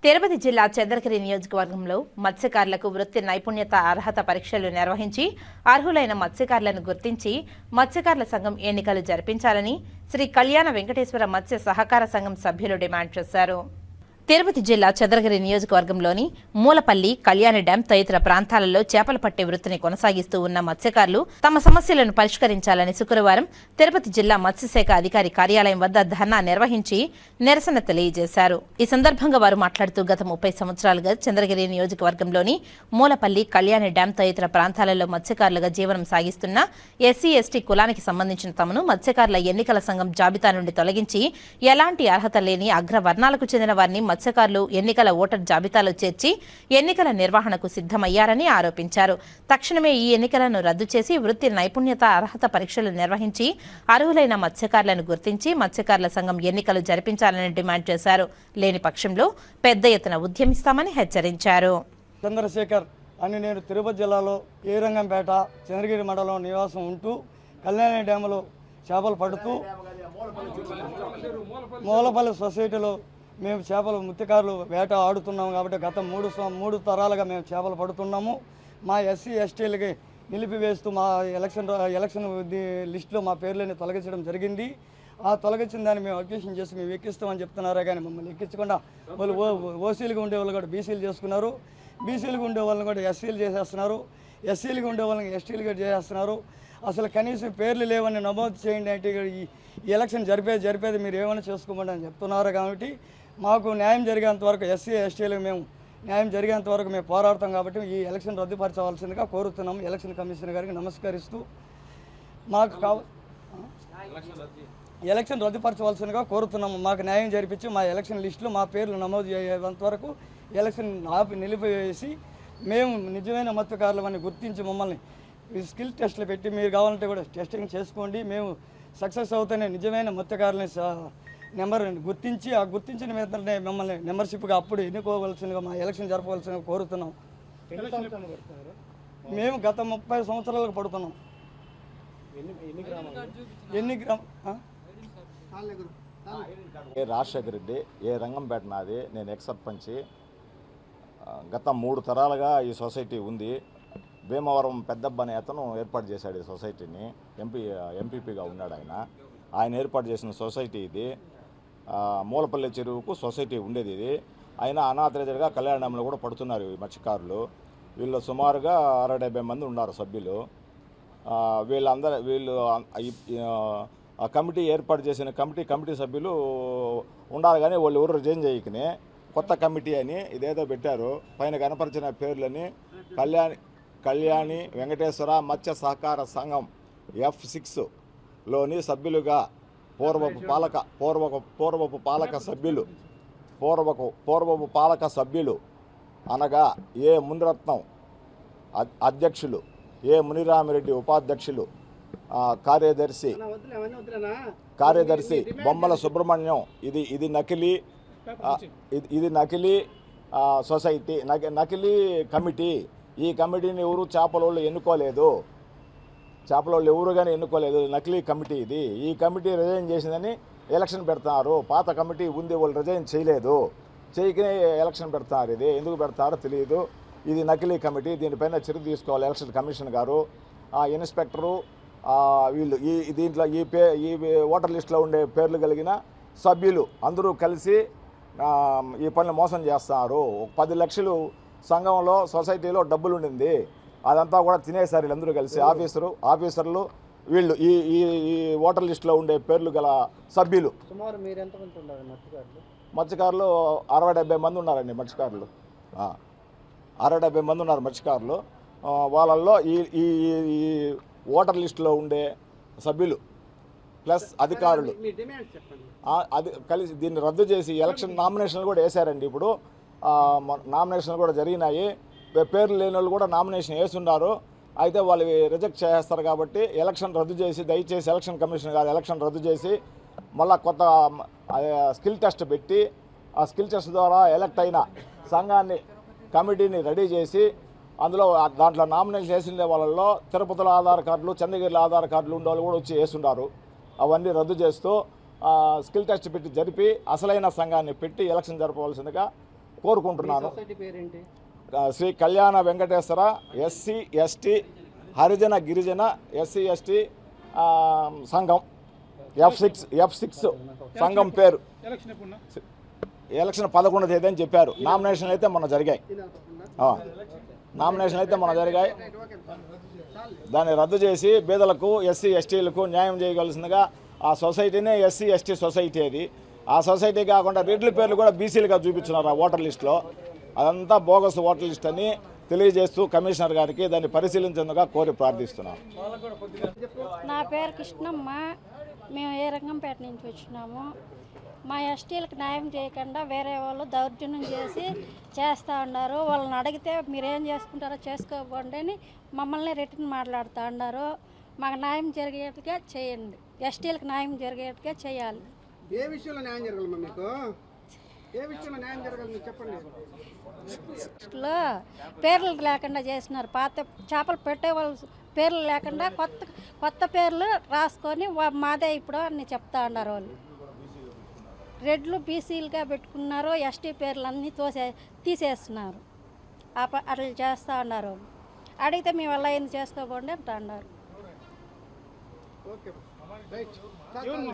తిరుపతి జిల్లా చంద్రగిరి నియోజకవర్గంలో మత్స్యకారులకు వృత్తి నైపుణ్యత అర్హత పరీక్షలు నిర్వహించి అర్హులైన మత్స్యకారులను గుర్తించి మత్స్యకారుల సంఘం ఎన్నికలు జరిపించాలని శ్రీ కళ్యాణ వెంకటేశ్వర మత్స్య సహకార సంఘం సభ్యులు డిమాండ్ చేశారు. తిరుపతి జిల్లా చంద్రగిరి నియోజకవర్గంలోని మూలపల్లి, కళ్యాణి డ్యాం తదితర ప్రాంతాలలో చేపలు పట్టే వృత్తిని కొనసాగిస్తూ ఉన్న మత్స్యకారులు తమ సమస్యలను పరిష్కరించాలని శుక్రవారం తిరుపతి జిల్లా మత్స్యశాఖ అధికారి కార్యాలయం వద్ద ధర్నా నిర్వహించి నిరసన తెలియజేశారు. ఈ సందర్భంగా వారు మాట్లాడుతూ గత 30 సంవత్సరాలుగా చంద్రగిరి నియోజకవర్గంలోని మూలపల్లి, కళ్యాణి డ్యాం తదితర ప్రాంతాలలో మత్స్యకారులుగా జీవనం సాగిస్తున్న ఎస్సీ, ఎస్టీ కులానికి సంబంధించిన తమను మత్స్యకారుల ఎన్నికల సంఘం జాబితా నుండి తొలగించి ఎలాంటి అర్హత లేని అగ్రవర్ణాలకు చెందిన వారిని మత్స్యకారులు ఎన్నికల ఓటర్ జాబితాలో చేర్చి ఎన్నికల నిర్వహణకు సిద్ధమయ్యారని ఆరోపించారు. తక్షణమే ఈ ఎన్నికలను రద్దు చేసి వృత్తి నైపుణ్యత అర్హత పరీక్షలు నిర్వహించి అర్హులైన మత్స్యకారులను గుర్తించి మత్స్యకారుల సంఘం ఎన్నికలు జరిపించాలని డిమాండ్ చేశారు. లేని పక్షంలో పెద్ద ఎత్తున ఉద్యమిస్తామని హెచ్చరించారు. చంద్రశేఖర్ అని నేను తిరుపతి జిల్లాలో ఏరంగంపేట చంద్రగిరి మండలం నివాసం ఉంటూ కళ్యాణి డ్యాములో చేపలు పడుతూ మూలపల్లి సొసైటీలో మేము చేపలు ముత్యకారులు వేట ఆడుతున్నాము కాబట్టి గత మూడు తరాలుగా మేము చేపలు పడుతున్నాము. మా ఎస్సీ, ఎస్టీలకి నిలిపివేస్తూ మా ఎలక్షన్ లిస్టులో మా పేర్లని తొలగించడం జరిగింది. ఆ తొలగించిన దాన్ని మేము అబ్జెక్షన్ చేసి మేము ఎక్కిస్తామని చెప్తున్నారా కానీ మమ్మల్ని ఎక్కించకుండా వాళ్ళు ఓసీలుగా ఉండే వాళ్ళు కూడా బీసీలు చేసుకున్నారు, బీసీలుగా ఉండే వాళ్ళని కూడా ఎస్సీలు చేసేస్తున్నారు, ఎస్సీలుగా ఉండే వాళ్ళని ఎస్టీలుగా చేసేస్తున్నారు. అసలు కనీసం పేర్లు లేవని నమోదు చేయండి అంటే ఈ ఎలక్షన్ జరిపేది మీరు ఏమైనా చేసుకోమని అని చెప్తున్నారు. కాబట్టి మాకు న్యాయం జరిగేంత వరకు ఎస్సీ, ఎస్టీలకు మేము న్యాయం జరిగేంత వరకు మేము పోరాడతాం. కాబట్టి ఈ ఎలక్షన్ రద్దుపరచవలసిందిగా కోరుతున్నాము. ఎలక్షన్ కమిషన్ గారికి నమస్కరిస్తూ మాకు ఎలక్షన్ రద్దుపరచవలసిందిగా కోరుతున్నాము. మాకు న్యాయం జరిపించి మా ఎలక్షన్ లిస్టులో మా పేర్లు నమోదు అయ్యేంత వరకు ఎలక్షన్ నిలిపివేసి మేము నిజమైన మత్స్యకారులమని గుర్తించి మమ్మల్ని స్కిల్ టెస్టులు పెట్టి మీరు కావాలంటే కూడా టెస్టింగ్ చేసుకోండి. మేము సక్సెస్ అవుతానే నిజమైన మత్స్యకారులని నెంబర్ గుర్తించి ఆ గుర్తించిన మీదనే మిమ్మల్ని మెంబర్షిప్గా అప్పుడు ఎన్నుకోవాల్సిందిగా మా ఎలక్షన్ జరపవలసిందిగా కోరుతున్నాం. మేము గత 30 సంవత్సరాలకు పడుతున్నాం. రాజశేఖర రెడ్డి, రంగంపేట నాది. నేను ఎక్స్ సర్పంచి. గత 3 తరాలుగా ఈ సొసైటీ ఉంది. భీమవరం పెద్దబ్బ అనే అతను ఏర్పాటు చేశాడు ఈ సొసైటీని. ఎంపీపీగా ఉన్నాడు ఆయన ఏర్పాటు చేసిన సొసైటీ ఇది. మూలపల్లి చెరువుకు సొసైటీ ఉండేది ఇది. ఆయన అనాథరైజ్డ్గా కళ్యాణ డ్యాంలో కూడా పడుతున్నారు ఈ మత్స్యకారులు. వీళ్ళు సుమారుగా 60-70 మంది ఉన్నారు సభ్యులు. వీళ్ళు ఆ కమిటీ ఏర్పాటు చేసిన కమిటీ సభ్యులు ఉండాలి కానీ వాళ్ళు ఎవరు రిజైన్ చేయకనే కొత్త కమిటీ అని ఇదేదో పెట్టారు. పైన కనపరిచిన పేర్లని కళ్యాణి వెంకటేశ్వర మత్స్య సహకార సంఘం F6లోని సభ్యులుగా పూర్వపు పాలక సభ్యులు అనగా ఏ మునిరత్నం అధ్యక్షులు, ఏ మునిరామిరెడ్డి ఉపాధ్యక్షులు, కార్యదర్శి బొమ్మల సుబ్రహ్మణ్యం. ఇది నకిలీ సొసైటీ, నకిలీ కమిటీ. ఈ కమిటీని ఎవరు చేపలోళ్ళు ఎన్నుకోలేదు, ఎవరు కానీ ఎన్నుకోలేదు. నకిలీ కమిటీ ఇది. ఈ కమిటీ రిజైన్ చేసిందని ఎలక్షన్ పెడతారు. పాత కమిటీ ఉంది, వాళ్ళు రిజైన్ చేయలేదు, చేయకనే ఎలక్షన్ పెడతారు. ఇది ఎందుకు పెడతారో తెలియదు. ఇది నకిలీ కమిటీ. దీనిపైన చర్య తీసుకోవాలి ఎలక్షన్ కమిషన్ గారు, ఇన్స్పెక్టరు, వీళ్ళు దీంట్లో ఈ ఓటర్ లిస్టులో ఉండే పేర్లు కలిగిన సభ్యులు అందరూ కలిసి ఈ పనులు మోసం చేస్తున్నారు. 10 లక్షలు సంఘంలో సొసైటీలో డబ్బులు ఉండింది, అదంతా కూడా తినేసారు వీళ్ళందరూ కలిసి. ఆఫీసర్లు వీళ్ళు ఈ ఓటర్ లిస్టులో ఉండే పేర్లు గల సభ్యులు. సుమారు మీరు ఎంతమంది ఉన్నారు మత్స్యకారులు? 60-70 మంది ఉన్నారండి మత్స్యకారులు. 60-70 మంది ఉన్నారు మత్స్యకారులు. వాళ్ళల్లో ఈ ఓటర్ లిస్టులో ఉండే సభ్యులు ప్లస్ అధికారులు అది కలిసి దీన్ని రద్దు చేసి ఎలక్షన్ నామినేషన్లు కూడా వేశారండి. ఇప్పుడు నామినేషన్లు కూడా జరిగినాయి. పేర్లు లేని వాళ్ళు కూడా నామినేషన్ వేస్తున్నారు. అయితే వాళ్ళు రిజెక్ట్ చేస్తారు. కాబట్టి ఎలక్షన్ రద్దు చేసి దయచేసి ఎలక్షన్ కమిషన్ గారు ఎలక్షన్ రద్దు చేసి మళ్ళీ కొత్త స్కిల్ టెస్ట్ పెట్టి ఆ స్కిల్ టెస్ట్ ద్వారా ఎలక్ట్ అయిన కమిటీని రెడీ చేసి దాంట్లో నామినేషన్ వేసిన వాళ్ళలో తిరుపతిలో ఆధార్ కార్డులు, చంద్రగిరిలో ఆధార్ కార్డులు ఉండే వాళ్ళు కూడా వచ్చి వేస్తున్నారు. అవన్నీ రద్దు చేస్తూ స్కిల్ టెస్ట్ పెట్టి జరిపి అసలైన సంఘాన్ని పెట్టి ఎలక్షన్ జరపవలసిందిగా కోరుకుంటున్నాను. సొసైటీ పేరేంటి? శ్రీ కళ్యాణ వెంకటేశ్వర ఎస్సీ ఎస్టీ హరిజన గిరిజన ఎస్సీ ఎస్టీ సంఘం F6 సంఘం పేరు. ఎలక్షన్ 11వ తేదీ అని చెప్పారు. నామినేషన్లు అయితే మొన్న జరిగాయి. దాన్ని రద్దు చేసి పేదలకు ఎస్సీ ఎస్టీలకు న్యాయం చేయవలసిందిగా ఆ సొసైటీనే ఎస్సీ ఎస్టీ సొసైటీ అది. ఆ సొసైటీ కాకుండా రెడ్ల పేర్లు కూడా బీసీలుగా చూపించున్నారు ఆ ఓటర్ లిస్టులో. అదంతా బోగస్ ఓటర్ లిస్ట్ అని తెలియజేస్తూ కమిషనర్ గారికి దాన్ని పరిశీలించేందుగా కోరి ప్రార్థిస్తున్నాను. నా పేరు కృష్ణమ్మ. మేము ఏ రంగంపేట నుంచి వచ్చినాము. మా ఎస్టీలకు న్యాయం చేయకుండా వేరే వాళ్ళు దౌర్జన్యం చేస్తూ ఉన్నారు. వాళ్ళని అడిగితే మీరేం చేసుకుంటారో చేసుకోకండి అని మమ్మల్ని రిటర్న్ మాట్లాడుతూ ఉన్నారు. మాకు న్యాయం జరిగేట్టుగా చేయండి. ఎస్టీలకు న్యాయం జరిగేట్టుగా చేయాలి. ఏ విషయంలో న్యాయం జరగాలమ్మా మీకు? ఏ విషయంలో న్యాయం జరగాలి మీరు చెప్పండి. పేర్లు లేకుండా చేసినారు. పాత చేపలు పెట్టే వాళ్ళు పేర్లు లేకుండా కొత్త పేర్లు రాసుకొని మాదే ఇప్పుడు అని చెప్తా ఉన్నారు. వాళ్ళు రెడ్లు బీసీలుగా పెట్టుకున్నారు. ఎస్టీ పేర్లు అన్నీ తీసేస్తున్నారు. అట్లా చేస్తూ ఉన్నారు. అడిగితే మేము అలా ఏం చేసుకోకండి అంటా అన్నారు. Okay right.